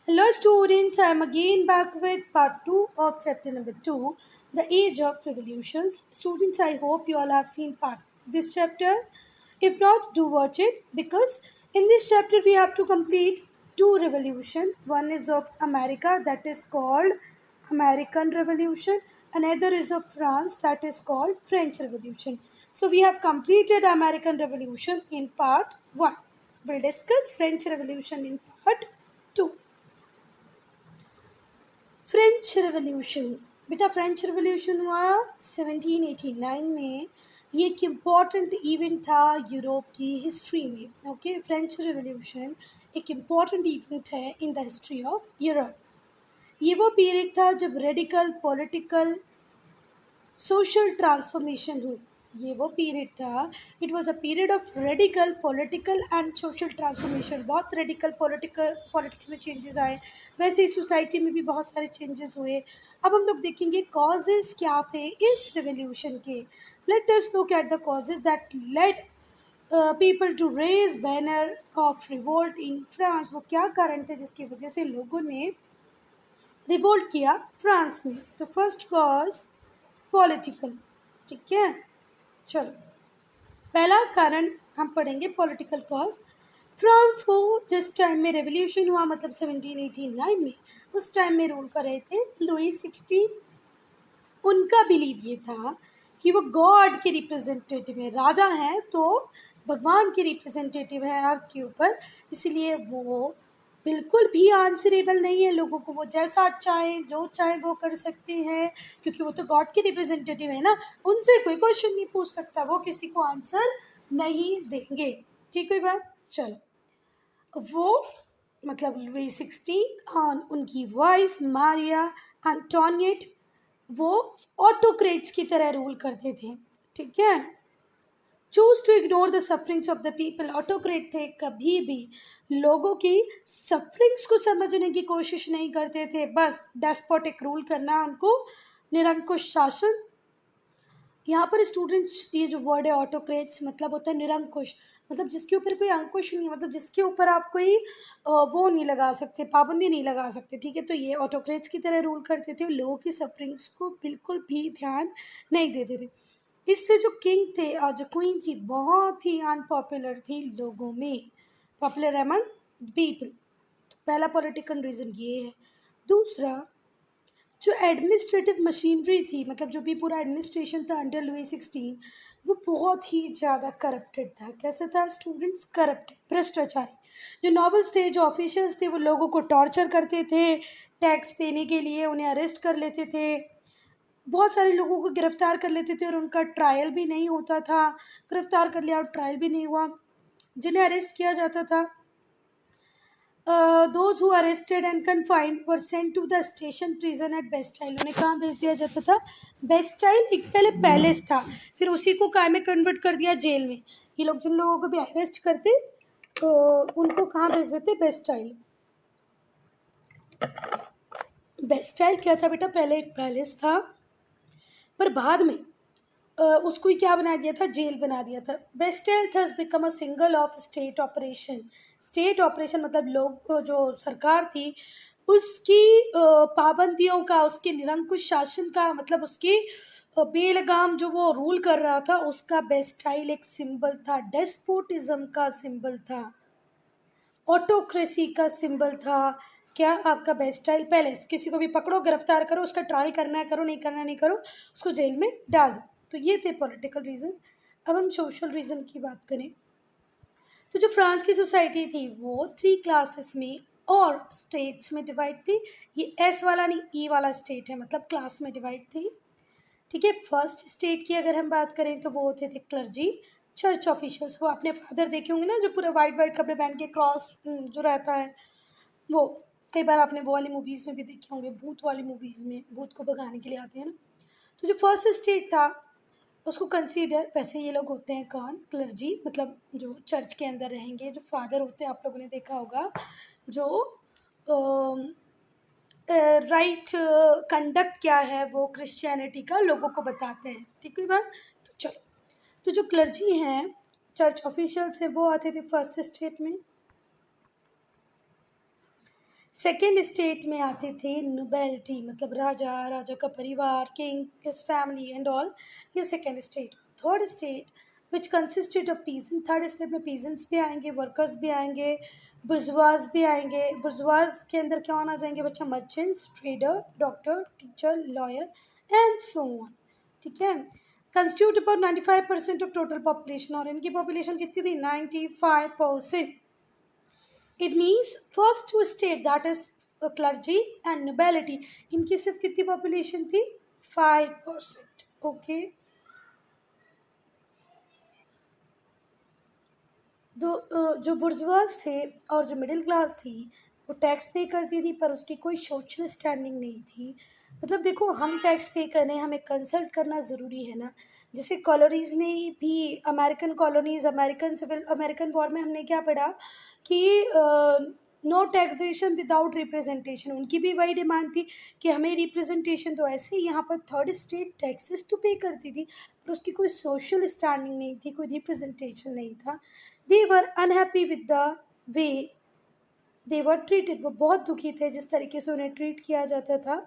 Hello students, I am again back with part 2 of chapter number 2, The Age of Revolutions. Students, I hope you all have seen part this chapter. If not, do watch it because in this chapter we have to complete two revolution. One is of America, that is called American Revolution. Another is of France, that is called French Revolution. So we have completed American Revolution in part 1. We'll discuss French Revolution in part 2. French revolution बेटा French revolution हुआ 1789 में. ये एक important event था Europe की history में. Okay, French revolution एक important event है in the history of Europe. ये वो पीरियड था जब रेडिकल पॉलिटिकल सोशल ट्रांसफॉर्मेशन हुई. ये वो पीरियड था, it was a period of radical political and social transformation. बहुत रेडिकल पॉलिटिक्स में चेंजेस आए, वैसे ही सोसाइटी में भी बहुत सारे चेंजेस हुए. अब हम लोग देखेंगे कॉजेज़ क्या थे इस रेवोल्यूशन के. Let us look at the causes that led people to raise banner of revolt in France. वो क्या कारण थे जिसकी वजह से लोगों ने रिवोल्ट किया फ्रांस में. तो फर्स्ट कॉज पॉलिटिकल. ठीक है, चलो पहला कारण हम पढ़ेंगे पॉलिटिकल कॉज. फ्रांस को जिस टाइम में रेवोल्यूशन हुआ, मतलब 1789 में, उस टाइम में रूल कर रहे थे लुई 16. उनका बिलीव ये था कि वो गॉड के रिप्रेजेंटेटिव है, राजा हैं तो भगवान के रिप्रेजेंटेटिव है अर्थ के ऊपर. इसीलिए वो बिल्कुल भी आंसरेबल नहीं है लोगों को. वो जैसा चाहें जो चाहें वो कर सकते हैं, क्योंकि वो तो गॉड के रिप्रेजेंटेटिव है ना. उनसे कोई क्वेश्चन नहीं पूछ सकता, वो किसी को आंसर नहीं देंगे. ठीक है बात. चलो, वो मतलब लुई 16 और उनकी वाइफ मारिया एंटोनिएट वो ऑटोक्रेट्स की तरह रूल करते थे. ठीक है, choose to ignore the sufferings of the people. Autocrat थे, कभी भी लोगों की सफरिंग्स को समझने की कोशिश नहीं करते थे, बस डेस्पोटिक रूल करना उनको, निरंकुश शासन. यहाँ पर स्टूडेंट्स, ये जो वर्ड है ऑटोक्रेट्स मतलब होता है निरंकुश, मतलब जिसके ऊपर कोई अंकुश नहीं, मतलब जिसके ऊपर आप कोई वो नहीं लगा सकते, पाबंदी नहीं लगा सकते. ठीक है, तो ये ऑटोक्रेट्स की तरह रूल करते थे, लोगों की सफरिंग्स को बिल्कुल भी ध्यान नहीं देते थे. इससे जो किंग थे और जो क्वीन थी बहुत ही अनपॉपुलर थी लोगों में, पॉपुलर अमंग पीपल. तो पहला पॉलिटिकल रीज़न ये है. दूसरा, जो एडमिनिस्ट्रेटिव मशीनरी थी, मतलब जो भी पूरा एडमिनिस्ट्रेशन था अंडर लुई 16, वो बहुत ही ज़्यादा करप्टेड था. कैसे था स्टूडेंट्स? करप्टेड, भ्रष्टाचारी. जो नॉबल्स थे, जो ऑफिशियल्स थे, वो लोगों को टॉर्चर करते थे टैक्स देने के लिए, उन्हें अरेस्ट कर लेते थे, बहुत सारे लोगों को गिरफ्तार कर लेते थे और उनका ट्रायल भी नहीं होता था. गिरफ्तार कर लिया और ट्रायल भी नहीं हुआ. जिन्हें अरेस्ट किया जाता था, those who arrested and confined were sent to the station prison at Bastille. उन्हें कहाँ भेज दिया जाता था? बेस्टाइल एक पहले पैलेस था, फिर उसी को काय में कन्वर्ट कर दिया जेल में. ये लोग जिन लोगों को भी अरेस्ट करते तो उनको कहाँ भेज देते? बेस्टाइल. बेस्टाइल क्या था बेटा? पहले एक पैलेस था, पर बाद में उसको ही क्या बना दिया था? जेल बना दिया था. Bastille thus become a single of state operation. State operation मतलब लोग, जो सरकार थी उसकी पाबंदियों का, उसके निरंकुश शासन का, मतलब उसकी बेलगाम जो वो रूल कर रहा था उसका बेस्टाइल एक सिंबल था, डेस्पोटिज्म का सिंबल था, ऑटोक्रेसी का सिंबल था. क्या? आपका बेस्टाइल पैलेस. किसी को भी पकड़ो, गिरफ्तार करो, उसका ट्रायल करना है करो, नहीं करना नहीं करो, उसको जेल में डाल दो. तो ये थे पॉलिटिकल रीज़न. अब हम सोशल रीज़न की बात करें तो जो फ्रांस की सोसाइटी थी वो 3 क्लासेस में और स्टेट्स में डिवाइड थी. ये एस वाला नहीं, ई वाला स्टेट है, मतलब क्लास में डिवाइड थी. ठीक है, फर्स्ट स्टेट की अगर हम बात करें तो वो होते थे क्लर्जी, चर्च ऑफिशियल्स. वो अपने फादर देखे होंगे ना, जो पूरे वाइट वाइट कपड़े पहन के क्रॉस जो रहता है वो. कई बार आपने वो वाली मूवीज़ में भी देखे होंगे, भूत वाली मूवीज़ में भूत को भगाने के लिए आते हैं ना. तो जो फर्स्ट स्टेट था उसको कंसीडर, वैसे ये लोग होते हैं कौन? क्लर्जी, मतलब जो चर्च के अंदर रहेंगे, जो फादर होते हैं, आप लोगों ने देखा होगा, जो राइट कंडक्ट क्या है वो क्रिश्चियनिटी का लोगों को बताते हैं. ठीक है बात. तो चलो, तो जो क्लर्जी हैं, चर्च ऑफिशियल्स हैं, वो आते थे फर्स्ट स्टेट में. सेकेंड स्टेट में आते थे नोबेलिटी, मतलब राजा, राजा का परिवार, king, his family and all, ये second state. Third state which consisted of peasant, third state में पीजेंट्स भी आएंगे, वर्कर्स भी आएंगे, बुर्जुआज भी आएंगे। बुर्जुआज के अंदर कौन आ जाएंगे बच्चा? Merchants, trader, doctor, teacher, lawyer and so on. ठीक है। Constitute about 95% of total population, और इनकी पॉपुलेशन कितनी थी? 95%। It means first two state, that is clergy and nobility, इनकी सिर्फ कितनी पॉपुलेशन थी? 5%। ओके। जो बुर्जुआज थे और जो मिडिल क्लास थी वो टैक्स पे करती थी, पर उसकी कोई सोशल स्टैंडिंग नहीं थी। मतलब देखो, हम टैक्स पे करें, हमें कंसल्ट करना ज़रूरी है ना। जैसे कॉलोनीज़ ने भी, अमेरिकन कॉलोनीज़, अमेरिकन वॉर में हमने क्या पढ़ा कि नो टैक्सेशन विदाउट रिप्रेजेंटेशन, उनकी भी वही डिमांड थी कि हमें रिप्रेजेंटेशन। तो ऐसे ही यहाँ पर थर्ड स्टेट टैक्सेस तो पे करती थी, पर उसकी कोई सोशल स्टैंडिंग नहीं थी, कोई रिप्रेजेंटेशन नहीं था। They were unhappy with the way they were treated, वो बहुत दुखी थे जिस तरीके से उन्हें ट्रीट किया जाता था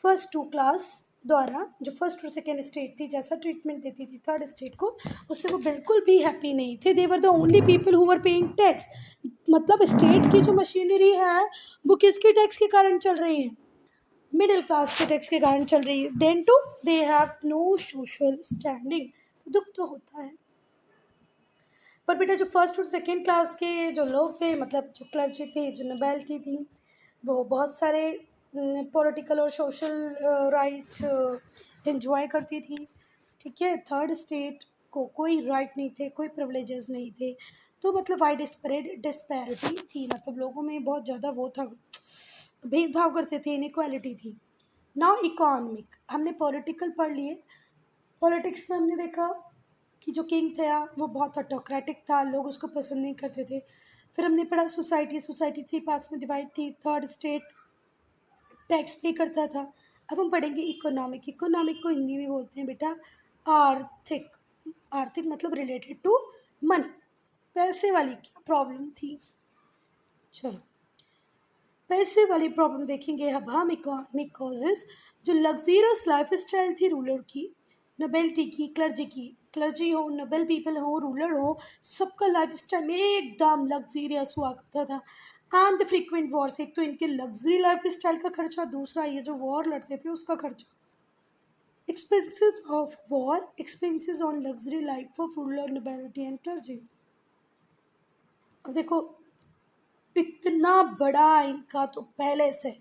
फर्स्ट टू क्लास द्वारा। जो फर्स्ट और सेकेंड स्टेट थी, जैसा ट्रीटमेंट देती थी थर्ड स्टेट को, उससे वो बिल्कुल भी हैप्पी नहीं थे। They were the only people who were paying tax, मतलब स्टेट की जो मशीनरी है वो किसके टैक्स के कारण चल रही है? मिडिल क्लास के टैक्स के कारण चल रही है। Then too they have no social standing, तो दुख तो होता है। पर बेटा जो फर्स्ट और सेकेंड क्लास के जो लोग थे, मतलब जो क्लर्जी थे, जो नोबेलिटी थी, वो बहुत सारे पॉलिटिकल और सोशल राइट्स एंजॉय करती थी। ठीक है। थर्ड स्टेट को कोई राइट नहीं थे, कोई प्रिविलेजेस नहीं थे। तो मतलब वाइड स्प्रेड डिस्पैरिटी थी, मतलब लोगों में बहुत ज़्यादा वो था, भेदभाव करते थे, इनइक्वालिटी थी। नाउ इकोनॉमिक, हमने पॉलिटिकल पढ़ लिए। पॉलिटिक्स में हमने देखा कि जो किंग था वो बहुत ऑटोक्रेटिक था, लोग उसको पसंद नहीं करते थे। फिर हमने पढ़ा सोसाइटी, सोसाइटी 3 पार्ट्स में डिवाइड थी। थर्ड स्टेट टैक्स पे करता था। अब हम पढ़ेंगे इकोनॉमिक। इकोनॉमिक को हिंदी में बोलते हैं बेटा आर्थिक। आर्थिक मतलब रिलेटेड टू मनी, पैसे वाली क्या प्रॉब्लम थी। चलो, पैसे वाली प्रॉब्लम देखेंगे अब हम। इकोनॉमिक कॉजेज, जो लग्जरियस लाइफ स्टाइल थी रूलर की, नोबेलिटी की, क्लर्जी हो, नोबल पीपल हो, रूलर हो, सबका लाइफ स्टाइल एकदम लग्जरियस हुआ करता था। एंड द फ्रीक्वेंट वॉर्स, एक तो इनके लग्जरी लाइफ स्टाइल का खर्चा, दूसरा ये जो वॉर लड़ते थे उसका खर्चा। Expenses of war, expenses on luxury life of ruler, nobility and clergy. अब देखो, इतना बड़ा इनका तो पैलेस है।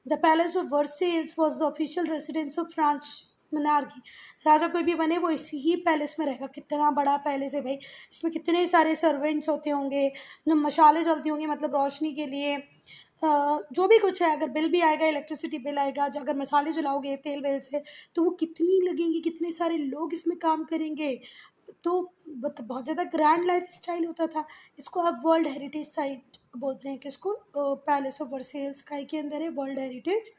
The palace of Versailles was the official residence of French monarchy. राजा कोई भी बने वो इसी ही पैलेस में रहेगा। कितना बड़ा पैलेस है भाई, इसमें कितने सारे सर्वेंट्स होते होंगे, जो मशाले जलती होंगी मतलब रोशनी के लिए। जो भी कुछ है, अगर बिल भी आएगा, इलेक्ट्रिसिटी बिल आएगा, अगर मसाले जलाओगे तेल वेल से, तो वो कितनी लगेंगी, कितने सारे लोग इसमें काम करेंगे। तो बहुत ज़्यादा ग्रैंड लाइफ स्टाइल होता था। इसको अब वर्ल्ड हेरिटेज साइट बोलते हैं। किसको? पैलेस ऑफ वर्सेल्स का के अंदर है वर्ल्ड हेरिटेज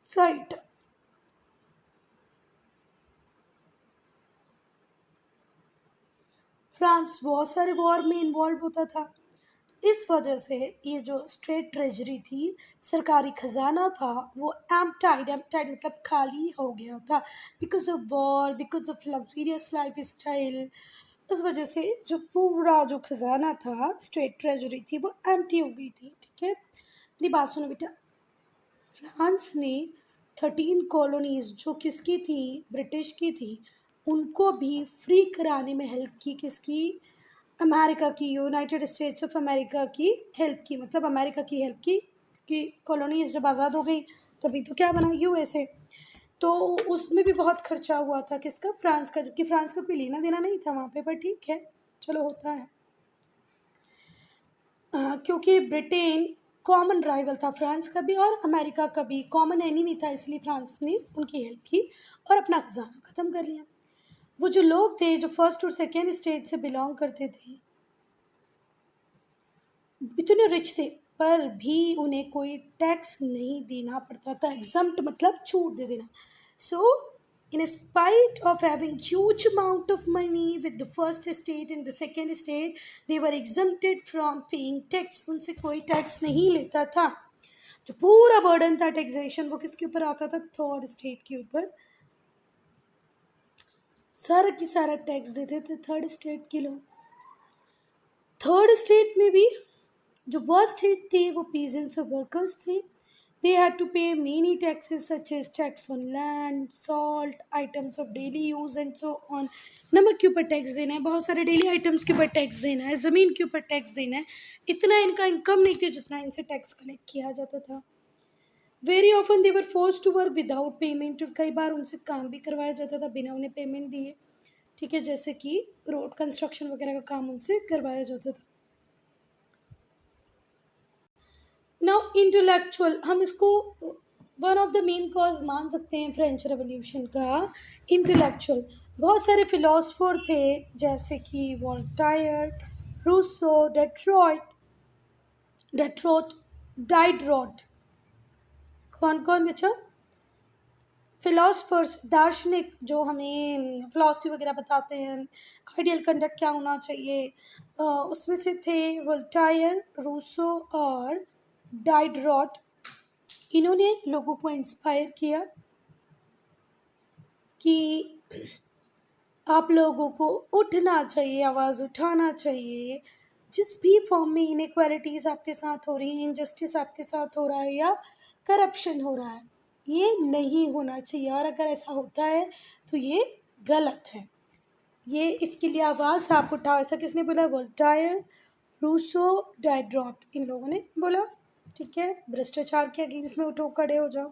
साइट। फ्रांस बहुत सारे वॉर में इन्वॉल्व होता था। इस वजह से ये जो स्टेट ट्रेजरी थी, सरकारी खजाना था, वो एम्प्टाइड, एम्प्टाइड मतलब खाली हो गया था, because of war, because of luxurious life style. उस वजह से जो पूरा जो खजाना था, स्टेट ट्रेजरी थी, वो एम्प्टी हो गई थी। ठीक है। मेरी बात सुनो बेटा, फ्रांस ने 13 कॉलोनीज जो किसकी थी? ब्रिटिश की थी, उनको भी फ्री कराने में हेल्प की। किसकी? अमेरिका की, यूनाइटेड स्टेट्स ऑफ अमेरिका की हेल्प की, मतलब अमेरिका की हेल्प की कि कॉलोनीज जब आज़ाद हो गई तभी तो क्या बना? यूएसए। तो उसमें भी बहुत खर्चा हुआ था। किसका? फ्रांस का, जबकि फ्रांस का कोई लेना देना नहीं था वहाँ पे, पर ठीक है, चलो होता है। क्योंकि ब्रिटेन कॉमन राइवल था फ्रांस का भी और अमेरिका का भी, कॉमन एनिमी था, इसलिए फ्रांस ने उनकी हेल्प की और अपना खजाना ख़त्म कर लिया। वो जो लोग थे जो फर्स्ट और सेकेंड स्टेज से बिलोंग करते थे, इतने रिच थे, पर भी उन्हें कोई टैक्स नहीं देना पड़ता था। एग्जम्प्ट मतलब छूट दे देना। सो in spite of having huge amount of money with the first state and the second state, they were exempted from paying tax. उनसे कोई टैक्स नहीं लेता था. जो पूरा बर्डन था टैक्सेशन वो किसके ऊपर आता था? थर्ड स्टेट के ऊपर. सारा की सारा टैक्स देते थे थर्ड स्टेट के लोग. थर्ड स्टेट में भी जो वर्स्ट स्टेट थे वो पीजेंट्स और वर्कर्स थे. They had to pay many taxes such as tax on land, salt, items of daily use and so on. नमक के ऊपर टैक्स देना है, बहुत सारे डेली आइटम्स के ऊपर टैक्स देना है, ज़मीन के ऊपर टैक्स देना है. इतना इनका इनकम नहीं थी जितना इनसे टैक्स कलेक्ट किया जाता था. Very often they were force to work without payment. और कई बार उनसे काम भी करवाया जाता था बिना उन्हें पेमेंट दिए. ठीक है, जैसे कि रोड कंस्ट्रक्शन वगैरह का काम उनसे करवाया जाता था. नाउ इंटेलेक्चुअल, हम इसको one of the main cause मान सकते हैं फ्रेंच रेवोल्यूशन का. इंटेलेक्चुअल, बहुत सारे फिलोसफर थे जैसे कि वोल्टायर, रूसो, डेट्रोट, डाइड्रॉट. कौन कौन बच्चा? फिलोसफर्स, दार्शनिक जो हमें फिलॉसफी वगैरह बताते हैं, आइडियल कंडक्ट क्या होना चाहिए, उसमें से थे वोल्टायर, रूसो और डाइड्रॉट. इन्होंने लोगों को इंस्पायर किया कि आप लोगों को उठना चाहिए, आवाज़ उठाना चाहिए. जिस भी फॉर्म में इनइक्वालिटीज़ आपके साथ हो रही हैं, इनजस्टिस आपके साथ हो रहा है या करप्शन हो रहा है, ये नहीं होना चाहिए. और अगर ऐसा होता है तो ये गलत है. ये इसके लिए आवाज़ आप उठाओ. ऐसा किसने बोला? वोल्टायर, रूसो, डाइड्रॉट, इन लोगों ने बोला. ठीक है, भ्रष्टाचार के अगेंस्ट में उठो, खड़े हो जाओ.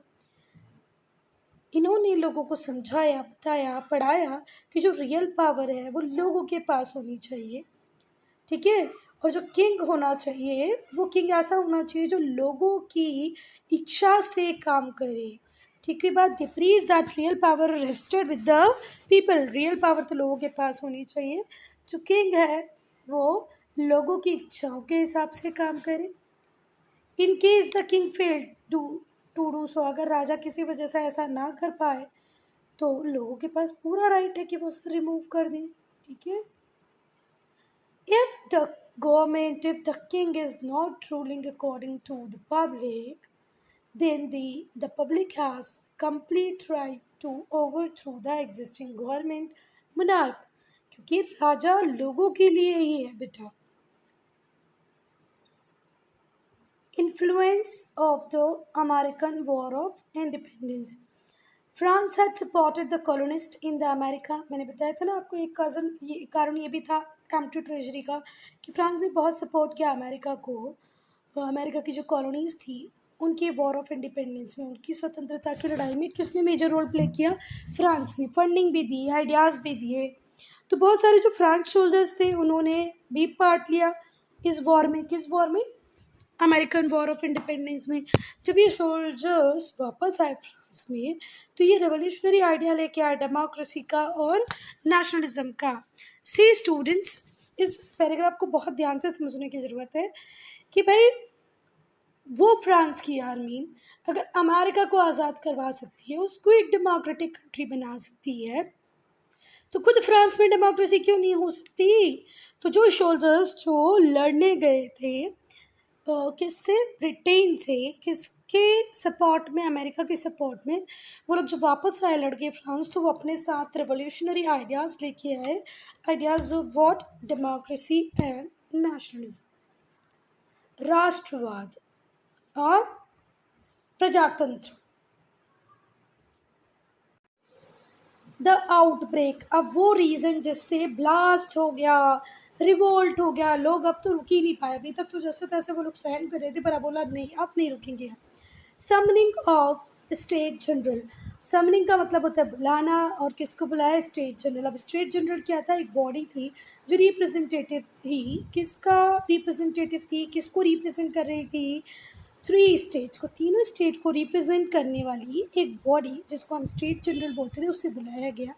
इन्होंने लोगों को समझाया, बताया, पढ़ाया कि जो रियल पावर है वो लोगों के पास होनी चाहिए. ठीक है, और जो किंग होना चाहिए वो किंग ऐसा होना चाहिए जो लोगों की इच्छा से काम करे. ठीक है बात. They preach that real power rested with the people. Real power तो लोगों के पास होनी चाहिए. जो किंग है वो लोगों की इच्छाओं के हिसाब से काम करे. In case the king failed to do so, अगर राजा किसी वजह से ऐसा ना कर पाए तो लोगों के पास पूरा राइट है कि वो उसे रिमूव कर दें. ठीक है. If the if the king is not ruling according to the public, then the public has complete right to overthrow the existing government monarch. क्योंकि राजा लोगों के लिए ही है बेटा. Influence of the American War of Independence. France had supported the colonist in the America. मैंने बताया था ना आपको एक कारण ये भी था एम्प्टी ट्रेजरी का कि फ्रांस ने बहुत सपोर्ट किया अमेरिका को. अमेरिका की जो कॉलोनीज़ थी उनके वॉर ऑफ इंडिपेंडेंस में, उनकी स्वतंत्रता की लड़ाई में किसने मेजर रोल प्ले किया? फ्रांस ने. फंडिंग भी दी, आइडियाज़ भी दिए. तो बहुत सारे जो फ्रेंच सोल्जर्स थे उन्होंने भी पार्ट लिया इस वॉर में. किस वॉर में? अमेरिकन वॉर ऑफ इंडिपेंडेंस में. जब ये सोल्जर्स वापस आए फ्रांस में तो ये रेवोल्यूशनरी आइडिया लेके आए डेमोक्रेसी का और नेशनलिज्म का. सी स्टूडेंट्स, इस पैराग्राफ को बहुत ध्यान से समझने की ज़रूरत है कि भाई वो फ्रांस की आर्मी अगर अमेरिका को आज़ाद करवा सकती है, उसको एक डेमोक्रेटिक कंट्री बना सकती है, तो खुद फ्रांस में डेमोक्रेसी क्यों नहीं हो सकती? तो जो सोल्जर्स जो लड़ने गए थे किससे? ब्रिटेन से. किसके सपोर्ट में? अमेरिका के सपोर्ट में. वो लोग जब वापस आए लड़के फ्रांस तो वो अपने साथ रेवोल्यूशनरी आइडियाज़ लेके आए. Ideas of what? Democracy and nationalism, राष्ट्रवाद और प्रजातंत्र. द आउटब्रेक, अब वो रीज़न जिससे ब्लास्ट हो गया, रिवोल्ट हो गया, लोग अब तो रुक ही नहीं पाए. अभी तक तो जैसे तैसे वो लोग सहन कर रहे थे पर अब बोला नहीं, अब नहीं रुकेंगे. Summoning of state general. Summoning का मतलब होता है बुलाना, और किसको बुलाया? State general. अब स्टेट जनरल क्या था? एक बॉडी थी जो रिप्रेजेंटेटिव थी. किसका रिप्रेजेंटेटिव थी? किसको रिप्रेजेंट कर रही थी? 3 स्टेट्स को, तीनों स्टेट को रिप्रेजेंट करने वाली एक बॉडी जिसको हम स्टेट जनरल बोलते थे उससे बुलाया गया.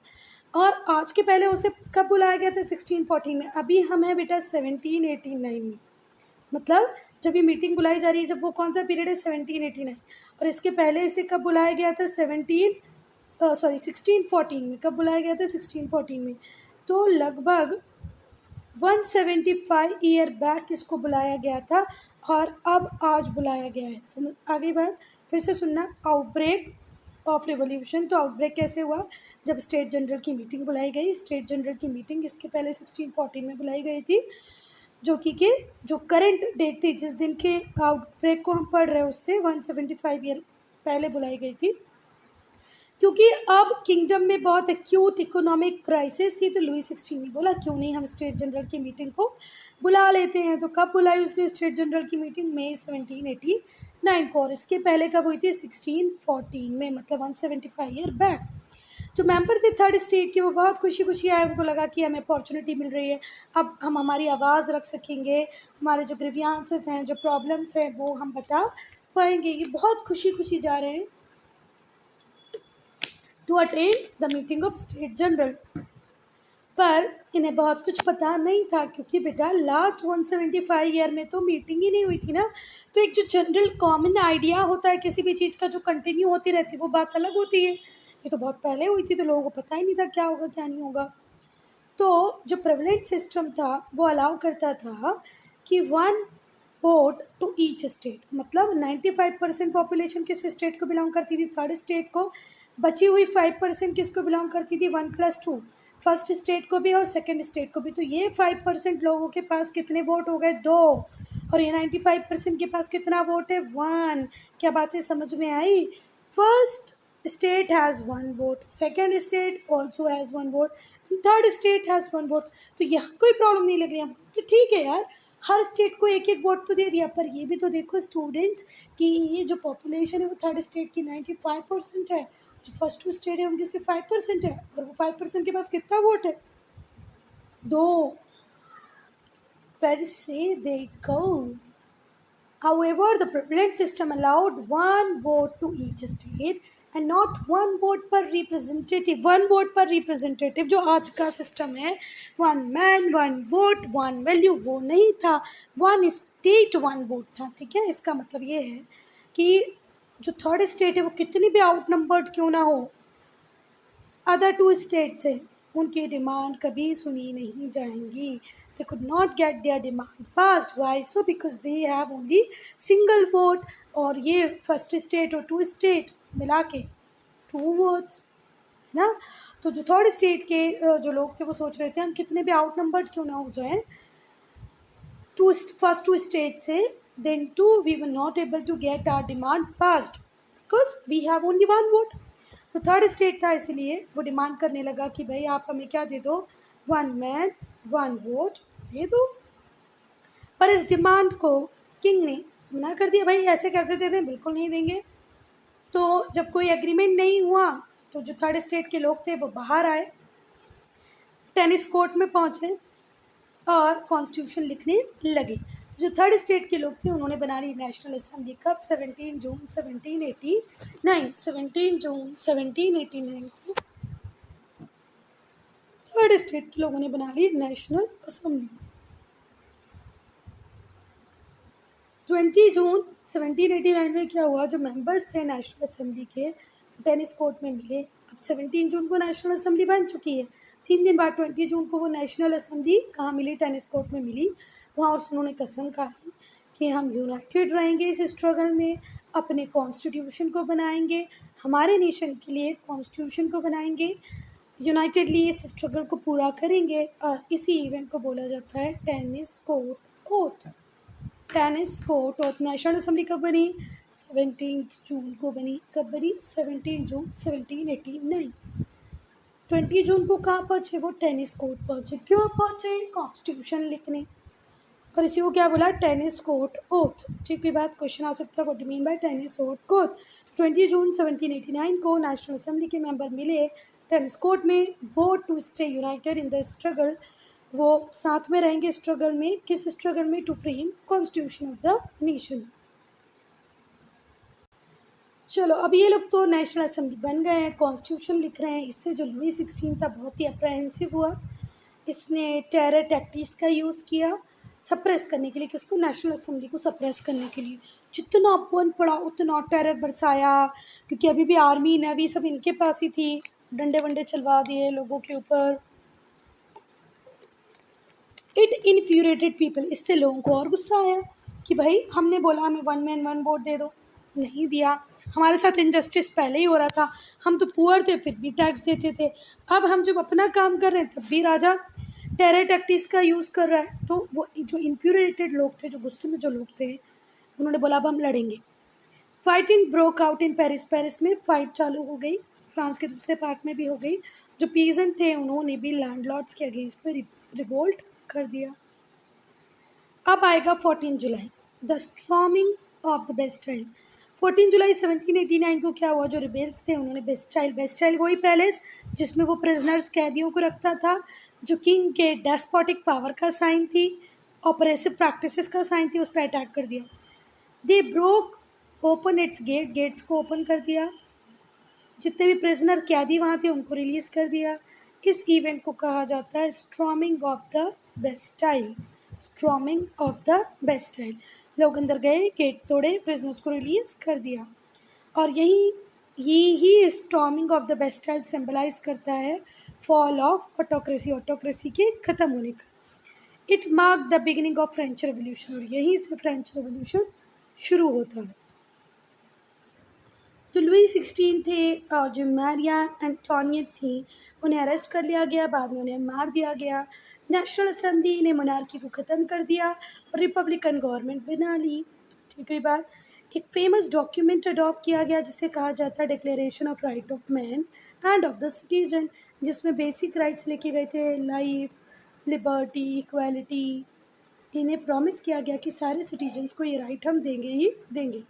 और आज के पहले उसे कब बुलाया गया था? 1614 में. अभी हम हैं बेटा 1789 में. मतलब जब ये मीटिंग बुलाई जा रही है, जब वो कौन सा पीरियड है? 1789. और इसके पहले इसे कब बुलाया गया था? सॉरी 1614 में, कब बुलाया गया था? 1614 में। तो लगभग 175 ईयर बैक इसको बुलाया गया था और अब आज बुलाया गया है। समझ आगे बात फिर से सुनना। आउटब्रेक ऑफ रिवॉल्यूशन, तो आउटब्रेक कैसे हुआ? जब स्टेट जनरल की मीटिंग बुलाई गई। स्टेट जनरल की मीटिंग इसके पहले 1614 में बुलाई गई थी, जो कि जो करंट डेट थी जिस दिन के आउटब्रेक को हम पढ़ रहे हैं उससे 175 ईयर पहले बुलाई गई थी। क्योंकि अब किंगडम में बहुत एक्यूट इकोनॉमिक क्राइसिस थी, तो लुई 16 ने बोला क्यों नहीं हम स्टेट जनरल की मीटिंग को बुला लेते हैं। तो कब बुलाई उसने स्टेट जनरल की मीटिंग? मई 1789 को। और इसके पहले कब हुई थी? 1614 में, मतलब 175 ईयर बैक। जो मेंबर थे थर्ड स्टेट के वो बहुत खुशी खुशी आए, उनको लगा कि हमें अपॉर्चुनिटी मिल रही है, अब हम हमारी आवाज़ रख सकेंगे, हमारे जो ग्रीवियांसेस हैं, जो प्रॉब्लम्स हैं वो हम बता पाएंगे। ये बहुत खुशी खुशी जा रहे हैं to attend the meeting of state general. पर इन्हें बहुत कुछ पता नहीं था, क्योंकि बेटा लास्ट 175 ईयर में तो मीटिंग ही नहीं हुई थी ना। तो एक जो जनरल कॉमन आइडिया होता है किसी भी चीज़ का, जो कंटिन्यू होती रहती है, वो बात अलग होती है। ये तो बहुत पहले हुई थी, तो लोगों को पता ही नहीं था क्या होगा क्या नहीं होगा। तो जो प्रेवलेंट सिस्टम था वो अलाउ करता था कि 1 वोट टू ईच स्टेट, मतलब 95% पॉपुलेशन किस स्टेट को बिलोंग करती थी? थर्ड स्टेट को। बची हुई 5% किसको बिलोंग करती थी? 1+2, फर्स्ट स्टेट को भी और सेकंड स्टेट को भी। तो ये 5% लोगों के पास कितने वोट हो गए? 2। और ये 95% के पास कितना वोट है? 1। क्या बातें समझ में आई? First state has 1 vote, second state also has 1 vote, third state has 1 vote. तो यहाँ कोई प्रॉब्लम नहीं लग रही हमको कि ठीक है यार, हर स्टेट को एक एक वोट तो दे दिया। पर ये भी तो देखो स्टूडेंट्स कि ये जो पॉपुलेशन है वो थर्ड स्टेट की 95% है, जो फर्स्ट 2 स्टेट है उनकी सिर्फ 5% है, और वो 5% के पास कितना वोट है? 2। Where say they go? However, the prevalent system allowed 1 vote to each state and not 1 vote per representative. 1 vote per representative जो आज का सिस्टम है, 1 man 1 vote 1 वैल्यू, वो नहीं था। 1 state 1 वोट था। ठीक है, इसका मतलब ये है कि जो थर्ड स्टेट है वो कितनी भी आउट नंबर्ड क्यों ना हो अदर 2 स्टेट से, उनकी डिमांड कभी सुनी नहीं जाएंगी। They could not get their demand passed. Why so? Because they have only single vote, और ये फर्स्ट स्टेट और 2 स्टेट मिला के 2 वोट्स है ना। तो जो थर्ड स्टेट के जो लोग थे वो सोच रहे थे हम कितने भी आउट नंबर्ड क्यों ना हो जाए फर्स्ट 2 स्टेट से, then too we were not able to get our demand passed because we have only 1 vote. तो थर्ड स्टेट था, इसीलिए वो डिमांड करने लगा कि भाई आप हमें क्या दे दो? 1 मैन 1 वोट दे दो। पर इस डिमांड को किंग ने मना कर दिया, भाई ऐसे कैसे दे दें, बिल्कुल नहीं देंगे। तो जब कोई एग्रीमेंट नहीं हुआ तो जो थर्ड स्टेट के लोग थे वो बाहर आए, टेनिस कोर्ट में पहुँचे और कॉन्स्टिट्यूशन लिखने लगे। तो जो थर्ड स्टेट के लोग थे उन्होंने बना ली नेशनल असेंबली। कब? 17 जून 1789। 17 जून 1789 को थर्ड स्टेट के लोगों ने बना ली नेशनल असेंबली। 20 जून 1789 में क्या हुआ? जो मेंबर्स थे नेशनल असेंबली के टेनिस कोर्ट में मिले। अब 17 जून को नेशनल असेंबली बन चुकी है। 3 दिन बाद 20 जून को वो नेशनल असेंबली कहाँ मिली? टेनिस कोर्ट में मिली। वहाँ उन्होंने कसम खाई कि हम यूनाइटेड रहेंगे इस स्ट्रगल में, अपने कॉन्स्टिट्यूशन को बनाएंगे, हमारे नेशन के लिए कॉन्स्टिट्यूशन को बनाएंगे, यूनाइटेडली इस स्ट्रगल को पूरा करेंगे। और इसी इवेंट को बोला जाता है tennis court oath. Tennis court oath national assembly कब बनी? 17 जून को बनी। कब बनी? 17 जून 1789। 20 जून को कहाँ पहुँचे? वो टेनिस कोर्ट पहुँचे। क्यों पहुँचे? कॉन्स्टिट्यूशन लिखने। और इसी को क्या बोला? Tennis court oath. ठीक है, बात क्वेश्चन आ सकता है what do mean by tennis court oath. 20 जून 1789 को नेशनल असेंबली के मेंबर मिले टेनिस कोर्ट में, vote to stay united in the struggle, वो साथ में रहेंगे स्ट्रगल में। किस स्ट्रगल में? To frame constitution of the nation. चलो अब ये लोग तो नेशनल असेंबली बन गए हैं, कॉन्स्टिट्यूशन लिख रहे हैं। इससे जो लुई 16 था बहुत ही अप्रहेंसिव हुआ, इसने टेरर टैक्टिक्स का यूज़ किया। सप्रेस करने के लिए, किसको? नेशनल असेंबली को सप्रेस करने के लिए। जितना बन पड़ा उतना टेरर बरसाया, क्योंकि अभी भी आर्मी नेवी सब इनके पास ही थी, डंडे वंडे चलवा दिए लोगों के ऊपर। इट इन्फ्यूरेटेड पीपल, इससे लोगों को और गुस्सा आया कि भाई हमने बोला हमें 1 मैन 1 वोट दे दो, नहीं दिया। हमारे साथ इनजस्टिस पहले ही हो रहा था, हम तो पुअर थे फिर भी टैक्स देते थे, अब हम जब अपना काम कर रहे हैं तब भी राजा टेरर टैक्टिक्स का यूज़ कर रहा है। तो वो जो इन्फ्यूरेटेड लोग थे, जो गुस्से में जो लोग थे, उन्होंने बोला अब हम लड़ेंगे। Fighting broke out in Paris, Paris में फाइट चालू हो गई, फ्रांस के दूसरे पार्ट में भी हो गई। जो पीजेंट थे उन्होंने भी लैंडलॉर्ड्स के अगेंस्ट में रिवोल्ट कर दिया। अब आएगा 14 जुलाई, the storming of the Bastille. 14 जुलाई 1789 को क्या हुआ? जो रिबेल्स थे उन्होंने बेस्टाइल वही पैलेस जिसमें वो प्रिजनर्स कैदियों को रखता था, जो किंग के डेस्पोटिक पावर का साइन थी, ऑपरेसिव प्रैक्टिसेस का साइन थी, उस पर अटैक कर दिया। They broke open its gates को ओपन कर दिया, जितने भी प्रिजनर कैदी वहाँ थे उनको रिलीज कर दिया। इस इवेंट को कहा जाता है storming of the Bastille. Storming of the Bastille, लोग अंदर गए, गेट तोड़े, प्रिजनर्स को रिलीज कर दिया। और यही storming of the Bastille symbolise करता है फॉल ऑफ ऑटोक्रेसी, ऑटोक्रेसी के खत्म होने का। It mark the beginning of French revolution, और यहीं से फ्रेंच रेवोल्यूशन शुरू होता है। जो लुई 16 थे और जो मारिया एंटोनियट थी, उन्हें अरेस्ट कर लिया गया, बाद में उन्हें मार दिया गया। नेशनल असेंबली ने मोनार्की को ख़त्म कर दिया और रिपब्लिकन गवर्नमेंट बना ली। ठीक है बात। एक फेमस डॉक्यूमेंट अडॉप्ट किया गया जिसे कहा जाता है declaration of right of man end of the citizen, जिसमें बेसिक राइट्स लिखे गए थे, लाइफ, लिबर्टी, इक्वालिटी। इन्हें प्रॉमिस किया गया कि सारे सिटीजन्स को ये राइट हम देंगे ही देंगे।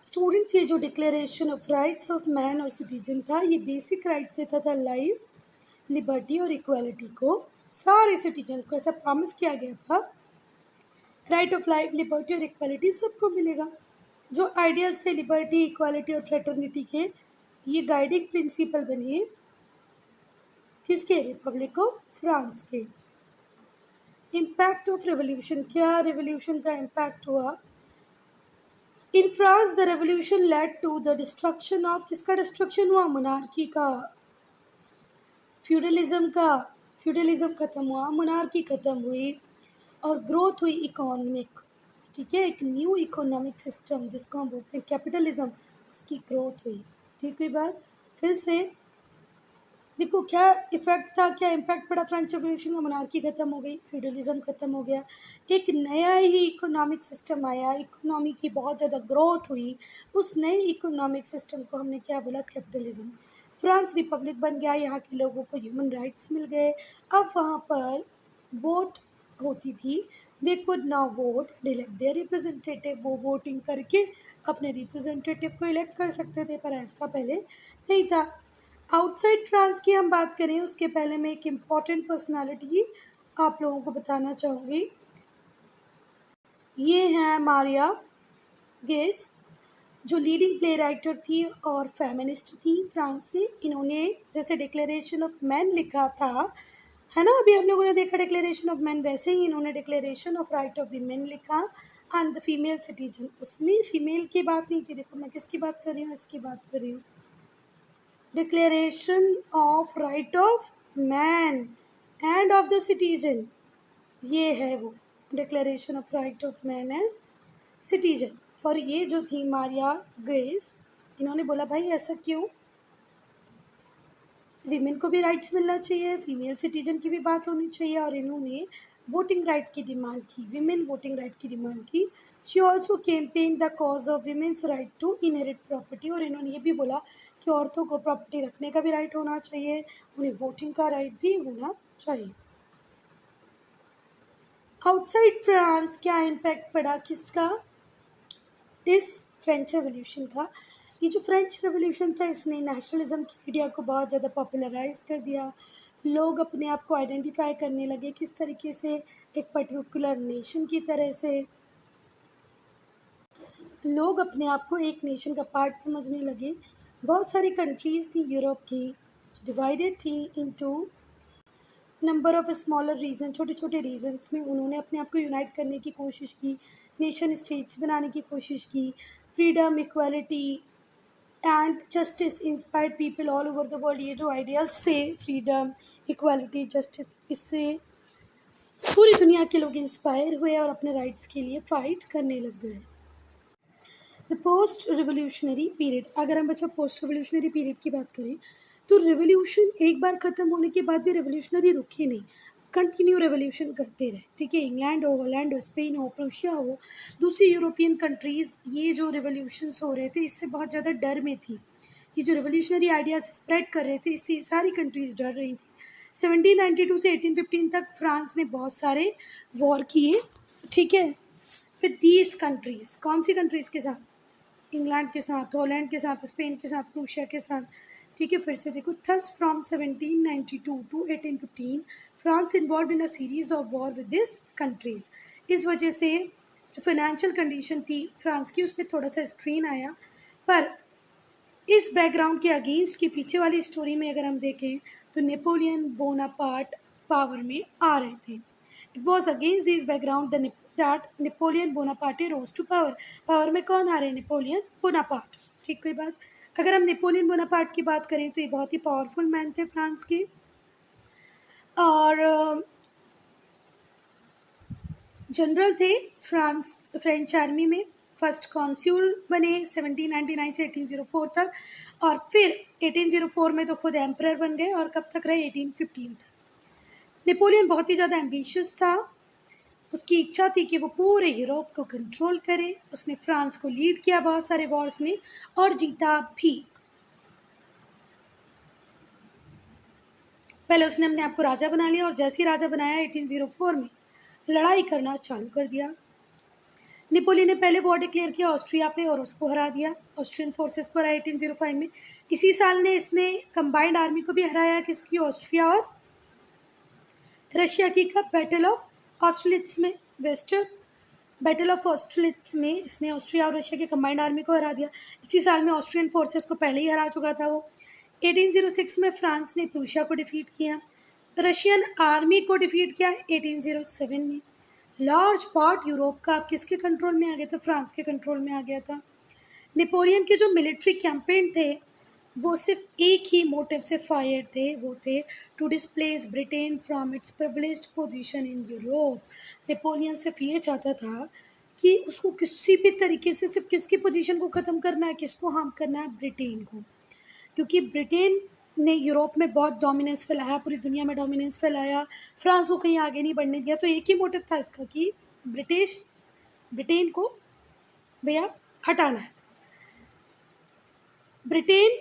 स्टूडेंट्स, ये जो declaration of rights of man और सिटीजन था, ये बेसिक राइट्स देता था लाइफ, लिबर्टी और इक्वालिटी को सारे सिटीजन को। ऐसा प्रॉमिस किया गया था राइट ऑफ लाइफ, लिबर्टी और इक्वालिटी सबको मिलेगा। जो आइडियल्स थे लिबर्टी, इक्वालिटी और फ्रेटर्निटी के, ये गाइडिंग प्रिंसिपल बने किसके? रिपब्लिक ऑफ फ्रांस के। इम्पैक्ट ऑफ रेवोल्यूशन, क्या रेवोल्यूशन का इम्पैक्ट हुआ? In France the revolution led to the destruction of, किसका डिस्ट्रक्शन हुआ? मोनार्की का, फ्यूडलिज्म खत्म हुआ, मोनार्की खत्म हुई और ग्रोथ हुई इकोनॉमिक। ठीक है, एक न्यू इकोनॉमिक सिस्टम जिसको हम बोलते हैं कैपिटलिज्म, उसकी ग्रोथ हुई। ठीक हुई बात। फिर से देखो क्या इफेक्ट था, क्या इम्पैक्ट पड़ा फ्रेंच रेवोल्यूशन का? मोनार्की खत्म हो गई, फ्यूडलिज्म खत्म हो गया, एक नया ही इकोनॉमिक सिस्टम आया, इकोनॉमी की बहुत ज़्यादा ग्रोथ हुई। उस नए इकोनॉमिक सिस्टम को हमने क्या बोला? कैपिटलिज्म। फ्रांस रिपब्लिक बन गया, यहाँ के लोगों को ह्यूमन राइट्स मिल गए। अब वहाँ पर वोट होती थी, they could now vote, elect their representative. वो वोटिंग करके अपने रिप्रेजेंटेटिव को इलेक्ट कर सकते थे, पर ऐसा पहले नहीं था। आउटसाइड फ्रांस की हम बात करें उसके पहले मैं एक इम्पॉर्टेंट पर्सनालिटी आप लोगों को बताना चाहूँगी। ये हैं मारिया गेस, जो लीडिंग प्ले राइटर थी और फेमिनिस्ट थी फ्रांस से। इन्होंने जैसे डिक्लेरेशन ऑफ मैन लिखा था, है ना, अभी हम लोगों ने देखा डिक्लेरेशन ऑफ मैन, वैसे ही इन्होंने declaration of right of women लिखा एंड द फीमेल सिटीजन। उसमें फीमेल की बात नहीं थी, देखो मैं किसकी बात कर रही हूँ, इसकी बात कर रही हूँ। Declaration of right of man end of the citizen, ये है वो declaration of right of man and citizen. और ये जो थी मारिया गेस, इन्होंने बोला भाई ऐसा क्यों, वीमेन को भी राइट्स मिलना चाहिए, फीमेल सिटीजन की भी बात होनी चाहिए। और इन्होंने वोटिंग राइट की डिमांड की, विमेन वोटिंग राइट की डिमांड की। She also campaign the cause of women's right to inherit property, और इन्होंने ये भी बोला कि औरतों को प्रॉपर्टी रखने का भी राइट होना चाहिए, उन्हें वोटिंग का राइट भी होना चाहिए। आउटसाइड फ्रांस क्या इम्पैक्ट पड़ा किसका? इस फ्रेंच रेवोल्यूशन का। ये जो फ्रेंच रेवोल्यूशन था, इसने नेशनलिज्म की आइडिया को बहुत ज़्यादा पॉपुलराइज कर दिया। लोग अपने आप को आइडेंटिफाई करने लगे किस तरीके से, एक पर्टिकुलर नेशन की तरह से। लोग अपने आप को एक नेशन का पार्ट समझने लगे। बहुत सारी कंट्रीज़ थी यूरोप की, डिवाइडेड थी into number of smaller region, छोटे छोटे रीजन्स में उन्होंने अपने आप को यूनाइट करने की कोशिश की, नेशन स्टेट्स बनाने की कोशिश की। Freedom, equality and justice inspired people all over the world. ये जो आइडियल्स थे, फ्रीडम, इक्वालिटी, जस्टिस, इससे पूरी दुनिया के लोग इंस्पायर हुए और अपने राइट्स के लिए फाइट करने लग गए। द पोस्ट रिवोल्यूशनरी पीरियड, अगर हम बच्चा पोस्ट रिवोल्यूशनरी पीरियड की बात करें तो रिवोल्यूशन एक बार ख़त्म होने के बाद भी रिवोल्यूशनरी रुके नहीं, कंटिन्यू रिवोल्यूशन करते रहे। ठीक है, इंग्लैंड हो, हॉलैंड हो, स्पेन हो, प्रूशिया हो, दूसरी यूरोपियन कंट्रीज़, ये जो रिवोल्यूशंस हो रहे थे इससे बहुत ज़्यादा डर में थी। ये जो रिवोल्यूशनरी आइडियाज़ स्प्रेड कर रहे थे इससे ये सारी कंट्रीज़ डर रही थी। 1792 से 1815 तक फ्रांस ने बहुत सारे वॉर किए। ठीक है, विद दीज कंट्रीज़, कौन सी कंट्रीज़ के साथ? इंग्लैंड के साथ, हॉलैंड के साथ, स्पेन के साथ, प्रूशिया के साथ। ठीक है, फिर से देखो, thus from 1792 to 1815 France involve in a series of war with this countries. इस वजह से जो फाइनेंशियल कंडीशन थी फ्रांस की उस पर थोड़ा सा स्ट्रेन आया। पर इस बैकग्राउंड के अगेंस्ट की पीछे वाली स्टोरी में अगर हम देखें तो नेपोलियन बोनापार्ट पावर में आ रहे थे। It was against this background that Napoleon Bonaparte rose to power. Power में कौन आ रहे हैं? Napoleon Bonaparte. ठीक, कोई बात। अगर हम नेपोलियन बोनापार्ट की बात करें तो ये बहुत ही पावरफुल मैन थे फ्रांस के, और जनरल थे फ्रेंच आर्मी में। फर्स्ट कॉन्स्यूल बने 1799 से 1804 तक, और फिर 1804 में तो खुद एम्परर बन गए, और कब तक रहे? 1815 तक। नेपोलियन बहुत ही ज़्यादा एम्बिशियस था। उसकी इच्छा थी कि वो पूरे यूरोप को कंट्रोल करे। उसने फ्रांस को लीड किया बहुत सारे वॉर्स में और जीता भी। पहले उसने अपने आप को राजा बना लिया, और जैसे ही राजा बनाया 1804 में लड़ाई करना चालू कर दिया। नेपोलियन ने पहले वॉर डिक्लेयर किया ऑस्ट्रिया पे और उसको हरा दिया, ऑस्ट्रियन फोर्सेस को हराया 1805 में। इसी साल ने इसने कंबाइंड आर्मी को भी हराया, किसकी? ऑस्ट्रिया और रशिया की। कब? बैटल ऑफ ऑस्ट्रिलिट्स में। वेस्टर्न बैटल ऑफ ऑस्ट्रिलिट्स में इसने ऑस्ट्रिया और रशिया की कंबाइंड आर्मी को हरा दिया। इसी साल में ऑस्ट्रियन फोर्सेस को पहले ही हरा चुका था वो। 1806 में फ्रांस ने प्रूशिया को डिफीट किया, रशियन आर्मी को डिफीट किया 1807 में। लार्ज पार्ट यूरोप का अब किसके कंट्रोल में आ गया था? फ्रांस के कंट्रोल में आ गया था। नेपोलियन के जो मिलिट्री कैंपेन थे वो सिर्फ एक ही मोटिव से फायर थे, वो थे to displace Britain from its privileged position in Europe. Napoleon सिर्फ ये चाहता था कि उसको किसी भी तरीके से सिर्फ किसकी पोजीशन को ख़त्म करना है, किसको हार्म करना है? ब्रिटेन को। क्योंकि ब्रिटेन ने यूरोप में बहुत डोमिनेंस फैलाया, पूरी दुनिया में डोमिनेंस फैलाया, फ्रांस को कहीं आगे नहीं बढ़ने दिया। तो एक ही मोटिव था इसका कि ब्रिटेन को भैया हटाना है। Britain,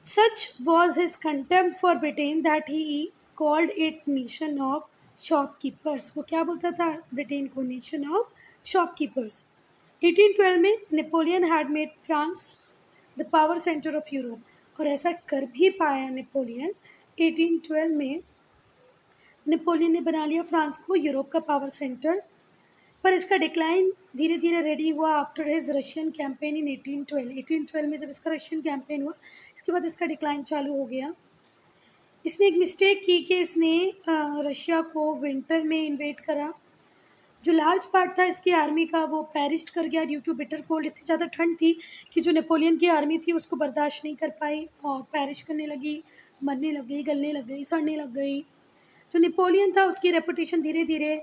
such was his contempt for Britain that he called it nation of shopkeepers। वो क्या बोलता था ब्रिटेन को? Nation of shopkeepers. 1812 में Napoleon had made France the power centre of Europe, और ऐसा कर भी पाया नेपोलियन। 1812 में नेपोलियन ने बना लिया फ्रांस को यूरोप का पावर सेंटर। पर इसका डिक्लाइन धीरे धीरे रेडी हुआ after his Russian campaign in 1812। 1812 में जब इसका रशियन कैंपेन हुआ इसके बाद इसका डिक्लाइन चालू हो गया। इसने एक मिस्टेक की कि इसने रशिया को विंटर में इन्वेट करा। जो लार्ज पार्ट था इसकी आर्मी का वो पेरिश कर गया ड्यू टू बिटर कोल्ड। इतनी ज़्यादा ठंड थी कि जो नेपोलियन की आर्मी थी उसको बर्दाश्त नहीं कर पाई और पेरिश करने लगी, मरने लग गई, गलने लग गई, सड़ने लग गई। जो नेपोलियन था उसकी रेपुटेशन धीरे धीरे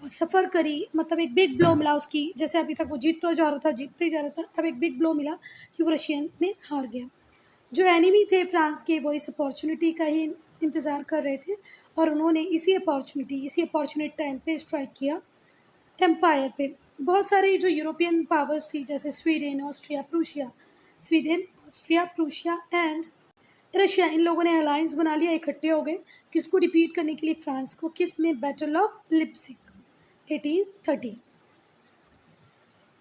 सफ़र करी, मतलब एक बिग ब्लो मिला उसकी। जैसे अभी तक वो जीतता जा रहा था, जीतते ही जा रहा था, अब एक बिग ब्लो मिला कि वो रशियन में हार गया। जो एनिमी थे फ्रांस के वो इस अपॉर्चुनिटी का ही इंतज़ार कर रहे थे, और उन्होंने इसी अपॉर्चुनिटी टाइम पे स्ट्राइक किया एम्पायर पे। बहुत सारे जो यूरोपियन पावर्स थी जैसे Sweden, Austria, Prussia and Russia, इन लोगों ने अलायंस बना लिया, इकट्ठे हो गए किसको डिफीट करने के लिए? फ्रांस को। किस में? Battle of Leipzig 1830।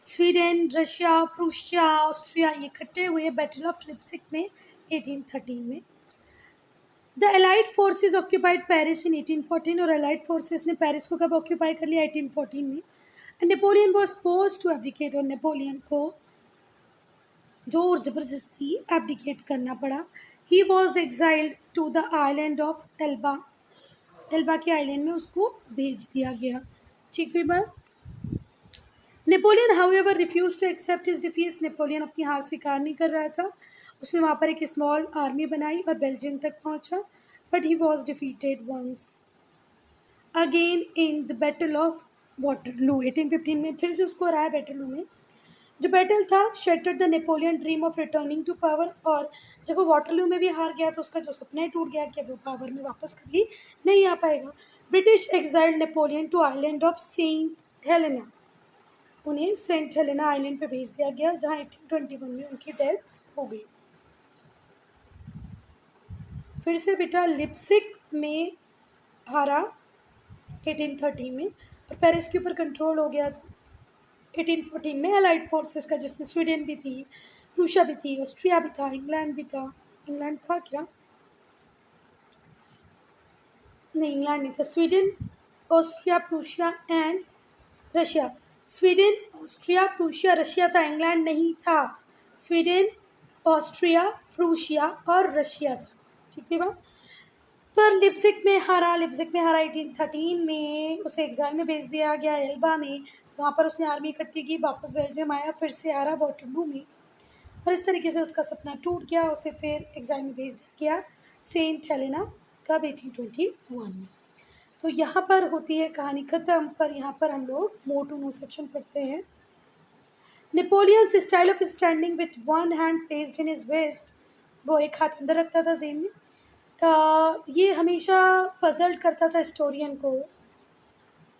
Sweden, Russia, Prussia, Austria ये इकट्ठे हुए बैटल ऑफ लिप्सिक में 1813 में। The allied forces occupied Paris in 1814, और एलाइड फोर्सेस ने पेरिस को कब ऑक्यूपाई कर लिया? 1814 में। And Napoleon was force to abdicate, और नेपोलियन को जोर जबरदस्ती एब्डिकेट करना पड़ा। He was exiled to the island of Elba, Elba के आइलैंड में उसको भेज दिया गया। ठीक हुई बात। Napoleon however refuse to accept his defeat. Napoleon अपनी हार स्वीकार नहीं कर रहा था। उसने वहाँ पर एक स्मॉल आर्मी बनाई और बेल्जियम तक पहुँचा, but he was defeated once again in the battle of Waterloo. 1815 में फिर से उसको हराया बैटलू में। जो बैटल था shattered the Napoleon dream of returning to power. और जब वो वाटरलू में भी हार गया तो उसका जो सपना ही टूट गया कि वो पावर में वापस कभी नहीं आ पाएगा। British exiled Napoleon to island of Saint Helena. उन्हें सेंट हेलेना आइलैंड पे भेज दिया गया, जहाँ 1821 में उनकी डेथ हो गई। फिर से बेटा लिप्सिक में हारा 1813 में, और पेरिस के ऊपर कंट्रोल हो गया था 1814 में अलाइड फोर्सेस का, जिसमें स्वीडन भी थी, प्रूशिया भी थी, ऑस्ट्रिया भी था, इंग्लैंड भी था। इंग्लैंड था क्या? नहीं, इंग्लैंड नहीं था। Sweden, Austria, Prussia and Russia. Sweden, Austria, Prussia, Russia था, इंग्लैंड नहीं था। स्वीडन, ऑस्ट्रिया, प्रूशिया और रशिया था। ठीक है बात। पर लिप्सिक में हारा। 1813 में उसे एग्जाइल में भेज दिया गया एल्बा में। वहाँ पर उसने आर्मी इकट्ठी की, वापस बेल्जियम आया, फिर से हारा वाटरलू में, और इस तरीके से उसका सपना टूट गया। उसे फिर एग्जाइल में भेज दिया गया सेंट हेलेना कब? 1821 में। तो यहाँ पर होती है कहानी खत्म। पर यहाँ पर हम लोग मोर टू नो सेक्शन पढ़ते हैं। Napoleon's style of standing with one hand placed in his waist. वो एक हाथ अंदर रखता था जेब में। ये हमेशा पजल्ड करता था स्टोरियन को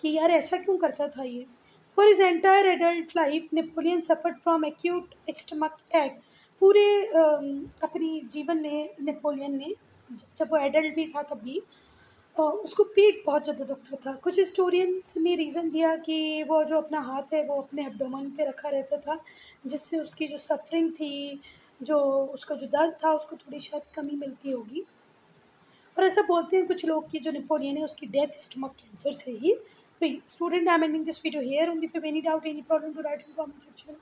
कि यार ऐसा क्यों करता था ये। For his entire adult life Napoleon suffered from acute stomach एक। पूरे अपनी जीवन में नेपोलियन ने, जब वो एडल्ट भी था तब भी, उसको पेट बहुत ज़्यादा दुखता था। कुछ हिस्टोरियंस ने रीज़न दिया कि वो जो अपना हाथ है वो अपने एब्डोमेन पे रखा रहता था, जिससे उसकी जो सफरिंग थी, जो उसका जो दर्द था, उसको थोड़ी शायद कमी मिलती होगी। और ऐसा बोलते हैं कुछ लोग कि जो नेपोलियन है उसकी डेथ स्टमक कैंसर से ही हुई। Student, I am ending this video here. Only if you have any doubt, any problem, to write in comment section.